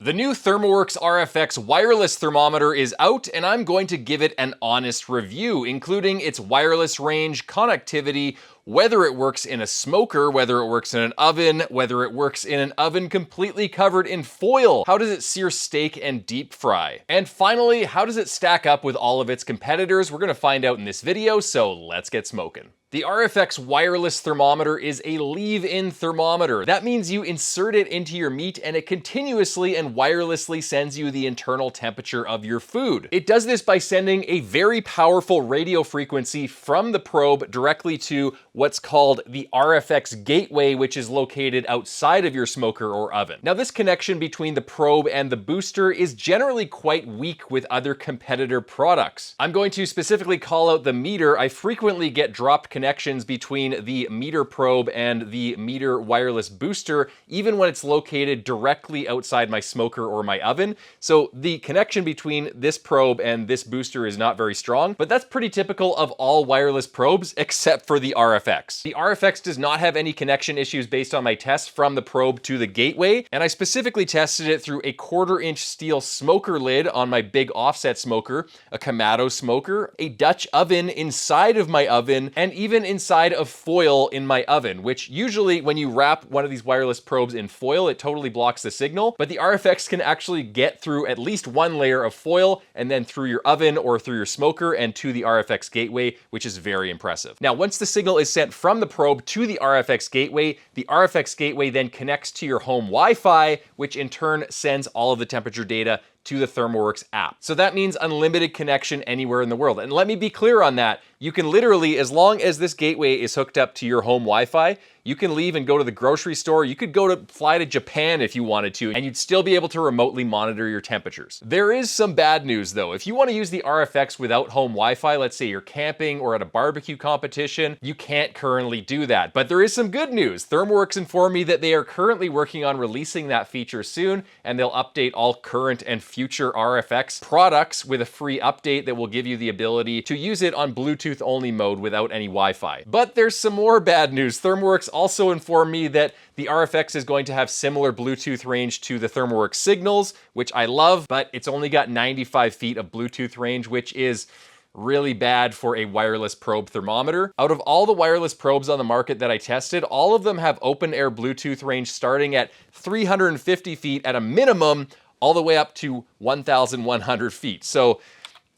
The new ThermoWorks RFX wireless thermometer is out, and I'm going to give it an honest review, including its wireless range, connectivity, whether it works in a smoker, whether it works in an oven, whether it works in an oven completely covered in foil, how does it sear steak and deep fry, and finally, how does it stack up with all of its competitors? We're going to find out in this video, so let's get smoking. The RFX wireless thermometer is a leave-in thermometer. That means you insert it into your meat and it continuously and wirelessly sends you the internal temperature of your food. It does this by sending a very powerful radio frequency from the probe directly to what's called the RFX gateway, which is located outside of your smoker or oven. Now, this connection between the probe and the booster is generally quite weak with other competitor products. I'm going to specifically call out the meter. I frequently get dropped connections between the meter probe and the meter wireless booster, even when it's located directly outside my smoker or my oven. So the connection between this probe and this booster is not very strong, but that's pretty typical of all wireless probes except for the RFX. The RFX does not have any connection issues based on my test from the probe to the gateway, and I specifically tested it through a 1/4-inch steel smoker lid on my big offset smoker, a Kamado smoker, a Dutch oven inside of my oven, and even inside of foil in my oven, which usually when you wrap one of these wireless probes in foil, it totally blocks the signal, but the RFX can actually get through at least one layer of foil and then through your oven or through your smoker and to the RFX gateway, which is very impressive. Now, once the signal is sent from the probe to the RFX gateway then connects to your home Wi-Fi, which in turn sends all of the temperature data to the ThermoWorks app. So that means unlimited connection anywhere in the world. And let me be clear on that. You can literally, as long as this gateway is hooked up to your home Wi-Fi, you can leave and go to the grocery store. You could fly to Japan if you wanted to, and you'd still be able to remotely monitor your temperatures. There is some bad news though. If you want to use the RFX without home Wi-Fi, let's say you're camping or at a barbecue competition, you can't currently do that. But there is some good news. ThermoWorks informed me that they are currently working on releasing that feature soon, and they'll update all current and future RFX products with a free update that will give you the ability to use it on Bluetooth only mode without any Wi-Fi. But there's some more bad news. ThermoWorks also informed me that the RFX is going to have similar Bluetooth range to the ThermoWorks Signals, which I love, but it's only got 95 feet of Bluetooth range, which is really bad for a wireless probe thermometer. Out of all the wireless probes on the market that I tested, all of them have open air Bluetooth range starting at 350 feet at a minimum, all the way up to 1,100 feet. So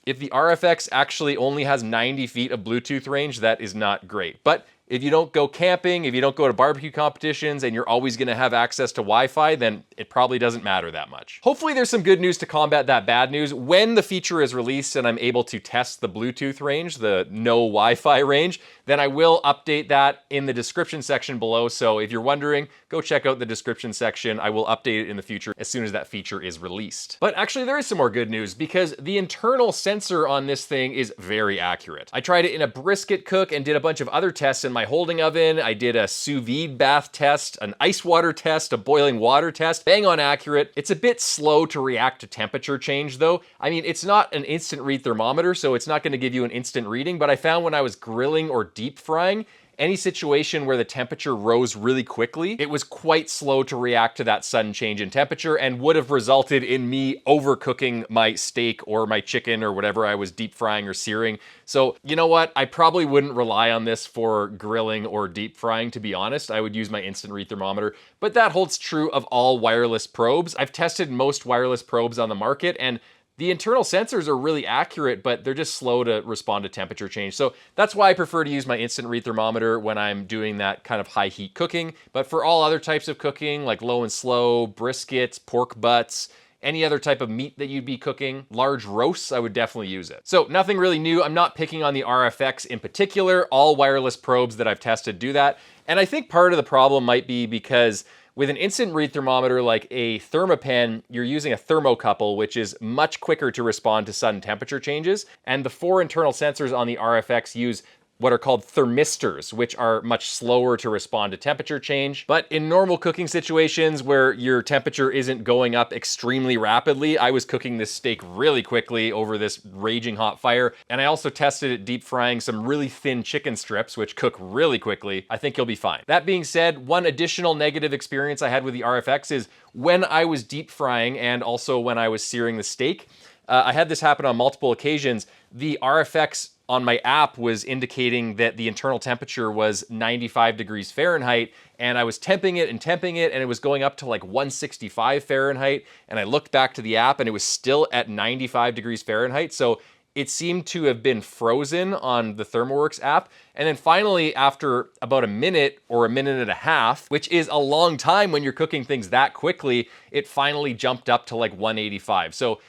if the RFX actually only has 90 feet of Bluetooth range, that is not great. But if you don't go camping, if you don't go to barbecue competitions, and you're always gonna have access to Wi-Fi, then it probably doesn't matter that much. Hopefully there's some good news to combat that bad news. When the feature is released and I'm able to test the Bluetooth range, the no Wi-Fi range, then I will update that in the description section below. So if you're wondering, go check out the description section. I will update it in the future as soon as that feature is released. But actually there is some more good news because the internal sensor on this thing is very accurate. I tried it in a brisket cook and did a bunch of other tests in my holding oven. I did a sous vide bath test, an ice water test, a boiling water test. Bang on accurate. It's a bit slow to react to temperature change though. I mean, it's not an instant read thermometer, so it's not going to give you an instant reading, but I found when I was grilling or deep frying, any situation where the temperature rose really quickly, it was quite slow to react to that sudden change in temperature and would have resulted in me overcooking my steak or my chicken or whatever I was deep frying or searing. So you know what? I probably wouldn't rely on this for grilling or deep frying, to be honest. I would use my instant read thermometer, but that holds true of all wireless probes. I've tested most wireless probes on the market, and the internal sensors are really accurate, but they're just slow to respond to temperature change. So that's why I prefer to use my instant read thermometer when I'm doing that kind of high heat cooking. But for all other types of cooking, like low and slow, briskets, pork butts, any other type of meat that you'd be cooking, large roasts, I would definitely use it. So nothing really new. I'm not picking on the RFX in particular. All wireless probes that I've tested do that. And I think part of the problem might be because with an instant read thermometer like a Thermopen, you're using a thermocouple, which is much quicker to respond to sudden temperature changes. And the 4 internal sensors on the RFX use what are called thermistors, which are much slower to respond to temperature change. But in normal cooking situations where your temperature isn't going up extremely rapidly, I was cooking this steak really quickly over this raging hot fire. And I also tested it deep frying some really thin chicken strips, which cook really quickly. I think you'll be fine. That being said, one additional negative experience I had with the RFX is when I was deep frying and also when I was searing the steak, I had this happen on multiple occasions. The RFX on my app was indicating that the internal temperature was 95 degrees Fahrenheit, and I was temping it, and it was going up to like 165 Fahrenheit, and I looked back to the app and it was still at 95 degrees Fahrenheit, so it seemed to have been frozen on the ThermoWorks app. And then finally, after about a minute or a minute and a half, which is a long time when you're cooking things that quickly, it finally jumped up to like 185. So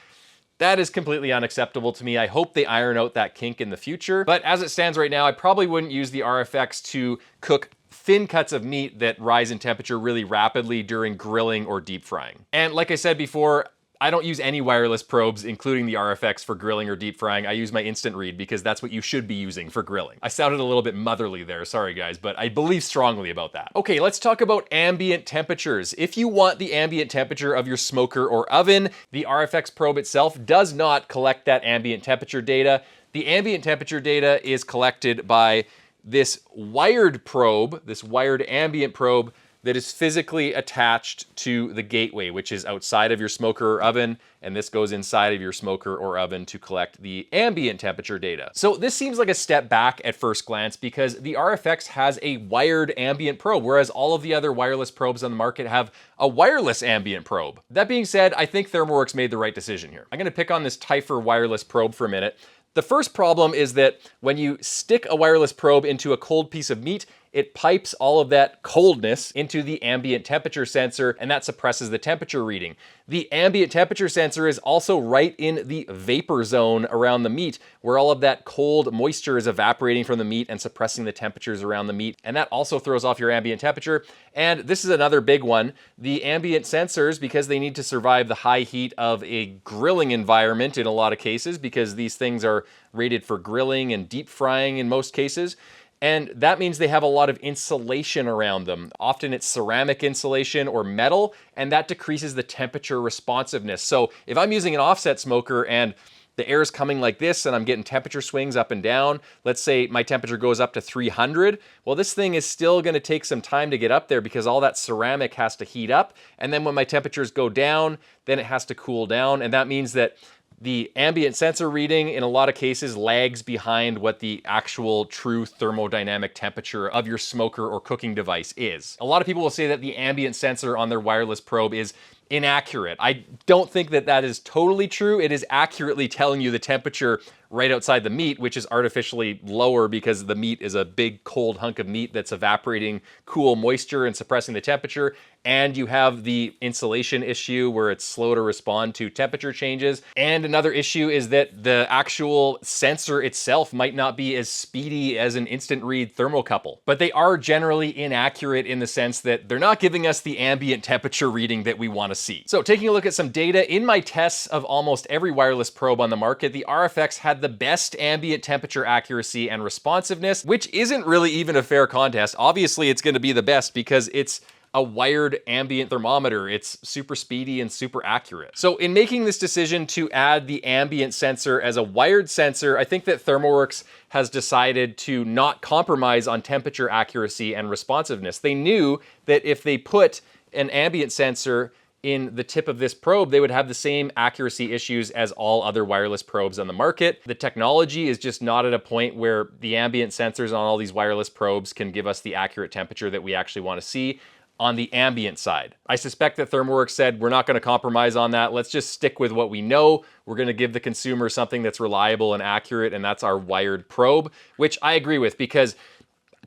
that is completely unacceptable to me. I hope they iron out that kink in the future. But as it stands right now, I probably wouldn't use the RFX to cook thin cuts of meat that rise in temperature really rapidly during grilling or deep frying. And like I said before, I don't use any wireless probes, including the RFX, for grilling or deep frying. I use my instant read because that's what you should be using for grilling. I sounded a little bit motherly there, sorry guys, but I believe strongly about that. Okay, let's talk about ambient temperatures. If you want the ambient temperature of your smoker or oven, the RFX probe itself does not collect that ambient temperature data. The ambient temperature data is collected by this wired probe, this wired ambient probe, that is physically attached to the gateway, which is outside of your smoker or oven, and this goes inside of your smoker or oven to collect the ambient temperature data. So this seems like a step back at first glance because the RFX has a wired ambient probe, whereas all of the other wireless probes on the market have a wireless ambient probe. That being said, I think ThermoWorks made the right decision here. I'm gonna pick on this Typher wireless probe for a minute. The first problem is that when you stick a wireless probe into a cold piece of meat, it pipes all of that coldness into the ambient temperature sensor, and that suppresses the temperature reading. The ambient temperature sensor is also right in the vapor zone around the meat, where all of that cold moisture is evaporating from the meat and suppressing the temperatures around the meat, and that also throws off your ambient temperature. And this is another big one. The ambient sensors, because they need to survive the high heat of a grilling environment in a lot of cases, because these things are rated for grilling and deep frying in most cases, and that means they have a lot of insulation around them. Often it's ceramic insulation or metal, and that decreases the temperature responsiveness. So if I'm using an offset smoker and the air is coming like this and I'm getting temperature swings up and down, let's say my temperature goes up to 300, well, this thing is still gonna take some time to get up there because all that ceramic has to heat up. And then when my temperatures go down, then it has to cool down. And that means that the ambient sensor reading in a lot of cases lags behind what the actual true thermodynamic temperature of your smoker or cooking device is. A lot of people will say that the ambient sensor on their wireless probe is inaccurate. I don't think that that is totally true. It is accurately telling you the temperature right outside the meat, which is artificially lower because the meat is a big cold hunk of meat that's evaporating cool moisture and suppressing the temperature. And you have the insulation issue where it's slow to respond to temperature changes. And another issue is that the actual sensor itself might not be as speedy as an instant read thermocouple, but they are generally inaccurate in the sense that they're not giving us the ambient temperature reading that we want to see. So taking a look at some data, in my tests of almost every wireless probe on the market, the RFX had the best ambient temperature accuracy and responsiveness, which isn't really even a fair contest. Obviously, it's going to be the best because it's a wired ambient thermometer. It's super speedy and super accurate. So in making this decision to add the ambient sensor as a wired sensor, I think that ThermoWorks has decided to not compromise on temperature accuracy and responsiveness. They knew that if they put an ambient sensor in the tip of this probe, they would have the same accuracy issues as all other wireless probes on the market. The technology is just not at a point where the ambient sensors on all these wireless probes can give us the accurate temperature that we actually want to see on the ambient side. I suspect that ThermoWorks said, we're not going to compromise on that. Let's just stick with what we know. We're going to give the consumer something that's reliable and accurate, and that's our wired probe, which I agree with because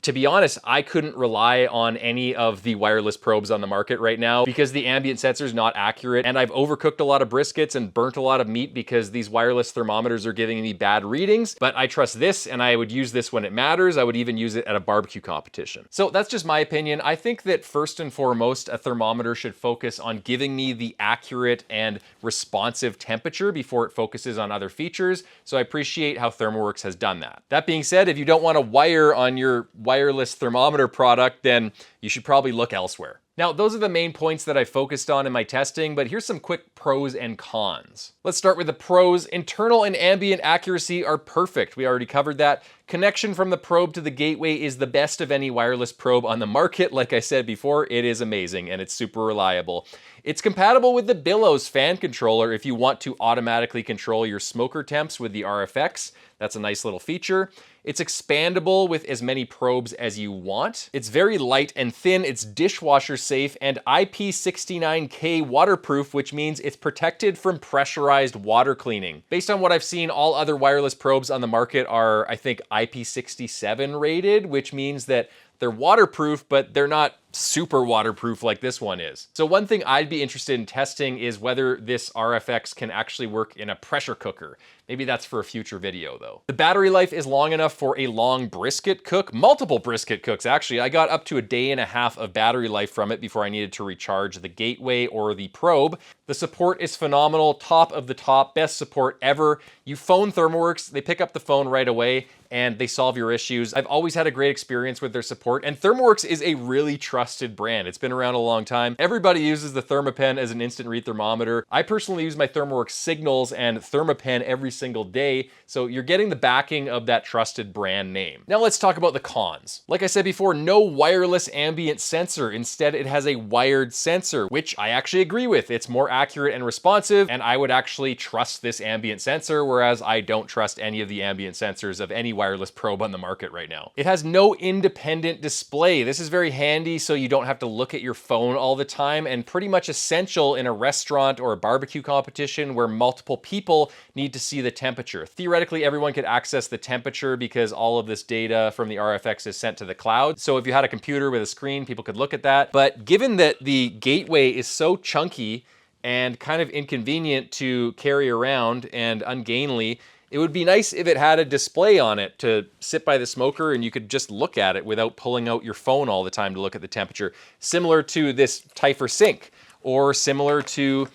to be honest, I couldn't rely on any of the wireless probes on the market right now because the ambient sensor is not accurate, and I've overcooked a lot of briskets and burnt a lot of meat because these wireless thermometers are giving me bad readings. But I trust this, and I would use this when it matters. I would even use it at a barbecue competition. So that's just my opinion. I think that first and foremost, a thermometer should focus on giving me the accurate and responsive temperature before it focuses on other features. So I appreciate how ThermoWorks has done that. That being said, if you don't want a wire on your wireless thermometer product, then you should probably look elsewhere. Now, those are the main points that I focused on in my testing, but here's some quick pros and cons. Let's start with the pros. Internal and ambient accuracy are perfect. We already covered that. Connection from the probe to the gateway is the best of any wireless probe on the market. Like I said before, it is amazing and it's super reliable. It's compatible with the Billows fan controller if you want to automatically control your smoker temps with the RFX. That's a nice little feature. It's expandable with as many probes as you want. It's very light and thin, it's dishwasher safe, and IP69K waterproof, which means it's protected from pressurized water cleaning. Based on what I've seen, all other wireless probes on the market are, I think, IP67 rated, which means that they're waterproof, but they're not super waterproof like this one is. So one thing I'd be interested in testing is whether this RFX can actually work in a pressure cooker. Maybe that's for a future video though. The battery life is long enough for a long brisket cook, multiple brisket cooks actually. I got up to a day and a half of battery life from it before I needed to recharge the gateway or the probe. The support is phenomenal, top of the top, best support ever. You phone ThermoWorks, they pick up the phone right away and they solve your issues. I've always had a great experience with their support, and ThermoWorks is a really trusted brand. It's been around a long time. Everybody uses the ThermoPen as an instant read thermometer. I personally use my ThermoWorks Signals and ThermoPen every single day, so you're getting the backing of that trusted brand name. Now let's talk about the cons. Like I said before, no wireless ambient sensor. Instead, it has a wired sensor, which I actually agree with. It's more accurate and responsive, and I would actually trust this ambient sensor, whereas I don't trust any of the ambient sensors of any wireless probe on the market right now. It has no independent display. This is very handy so you don't have to look at your phone all the time, and pretty much essential in a restaurant or a barbecue competition where multiple people need to see the temperature. Theoretically, everyone could access the temperature because all of this data from the RFX is sent to the cloud. So if you had a computer with a screen, people could look at that. But given that the gateway is so chunky and kind of inconvenient to carry around and ungainly, it would be nice if it had a display on it to sit by the smoker and you could just look at it without pulling out your phone all the time to look at the temperature. Similar to this Typher Sync, or similar to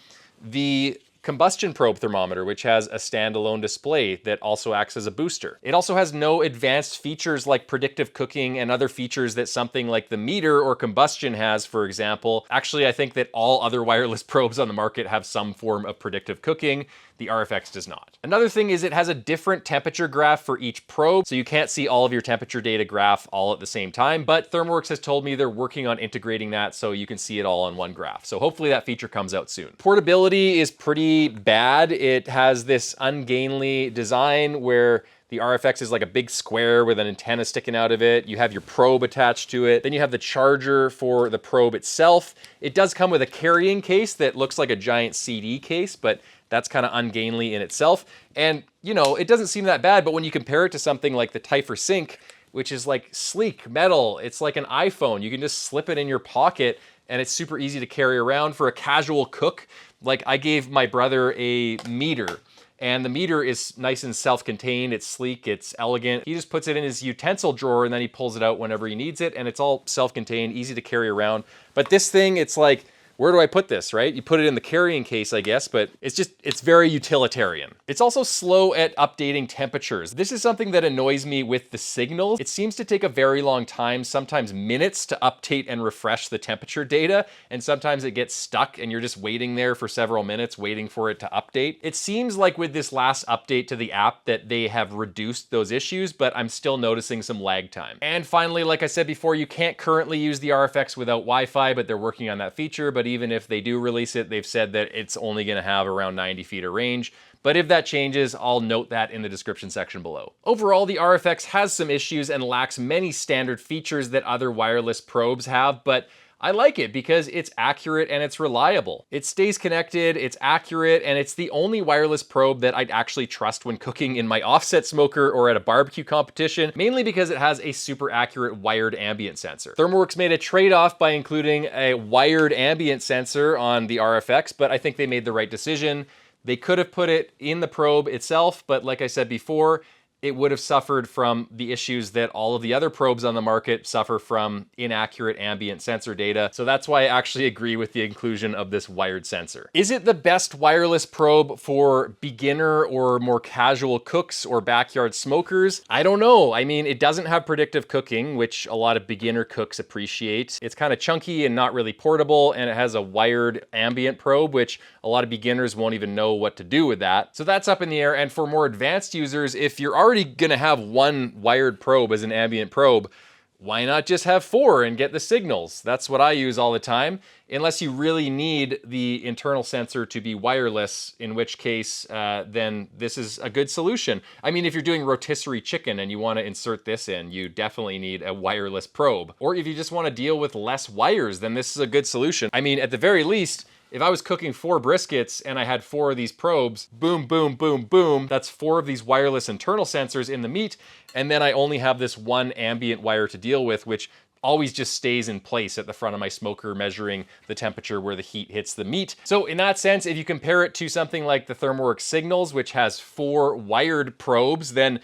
the combustion probe thermometer, which has a standalone display that also acts as a booster. It also has no advanced features like predictive cooking and other features that something like the meter or combustion has, for example. Actually, I think that all other wireless probes on the market have some form of predictive cooking. The RFX does not. Another thing is it has a different temperature graph for each probe, so you can't see all of your temperature data graph all at the same time, but ThermoWorks has told me they're working on integrating that so you can see it all on one graph. So hopefully that feature comes out soon. Portability is pretty bad. It has this ungainly design where the RFX is like a big square with an antenna sticking out of it. You have your probe attached to it. Then you have the charger for the probe itself. It does come with a carrying case that looks like a giant CD case, but that's kind of ungainly in itself. And, you know, it doesn't seem that bad, but when you compare it to something like the Typher Sync, which is like sleek metal, it's like an iPhone. You can just slip it in your pocket and it's super easy to carry around for a casual cook. Like I gave my brother a meter, and the meter is nice and self-contained, it's sleek, it's elegant. He just puts it in his utensil drawer and then he pulls it out whenever he needs it, and it's all self-contained, easy to carry around. But this thing, it's like, where do I put this, right? You put it in the carrying case, I guess, but it's very utilitarian. It's also slow at updating temperatures. This is something that annoys me with the Signals. It seems to take a very long time, sometimes minutes, to update and refresh the temperature data, and sometimes it gets stuck and you're just waiting there for several minutes waiting for it to update. It seems like with this last update to the app that they have reduced those issues, but I'm still noticing some lag time. And finally, like I said before, you can't currently use the RFX without Wi-Fi, but they're working on that feature. But even if they do release it, they've said that it's only going to have around 90 feet of range. But if that changes, I'll note that in the description section below. Overall, the RFX has some issues and lacks many standard features that other wireless probes have, but I like it because it's accurate and it's reliable. It stays connected, it's accurate, and it's the only wireless probe that I'd actually trust when cooking in my offset smoker or at a barbecue competition, mainly because it has a super accurate wired ambient sensor. ThermoWorks made a trade-off by including a wired ambient sensor on the RFX, but I think they made the right decision. They could have put it in the probe itself, but like I said before, it would have suffered from the issues that all of the other probes on the market suffer from: inaccurate ambient sensor data. So that's why I actually agree with the inclusion of this wired sensor. Is it the best wireless probe for beginner or more casual cooks or backyard smokers? I don't know. I mean, it doesn't have predictive cooking, which a lot of beginner cooks appreciate. It's kind of chunky and not really portable, and it has a wired ambient probe, which a lot of beginners won't even know what to do with that. So that's up in the air. And for more advanced users, if you're already gonna have one wired probe as an ambient probe, why not just have 4 and get the signals? That's what I use all the time, unless you really need the internal sensor to be wireless, in which case then this is a good solution. I mean, if you're doing rotisserie chicken and you want to insert this in, you definitely need a wireless probe. Or if you just want to deal with less wires, then this is a good solution. I mean, at the very least, if I was cooking 4 briskets and I had 4 of these probes, boom, boom, boom, boom, that's 4 of these wireless internal sensors in the meat, and then I only have this one ambient wire to deal with, which always just stays in place at the front of my smoker, measuring the temperature where the heat hits the meat. So in that sense, if you compare it to something like the ThermoWorks Signals, which has 4 wired probes, then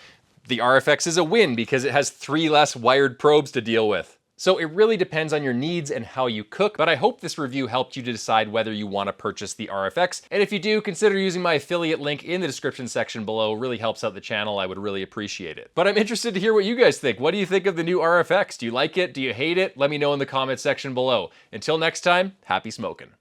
the RFX is a win because it has 3 less wired probes to deal with. So it really depends on your needs and how you cook, but I hope this review helped you to decide whether you want to purchase the RFX. And if you do, consider using my affiliate link in the description section below. It really helps out the channel. I would really appreciate it. But I'm interested to hear what you guys think. What do you think of the new RFX? Do you like it? Do you hate it? Let me know in the comment section below. Until next time, happy smoking.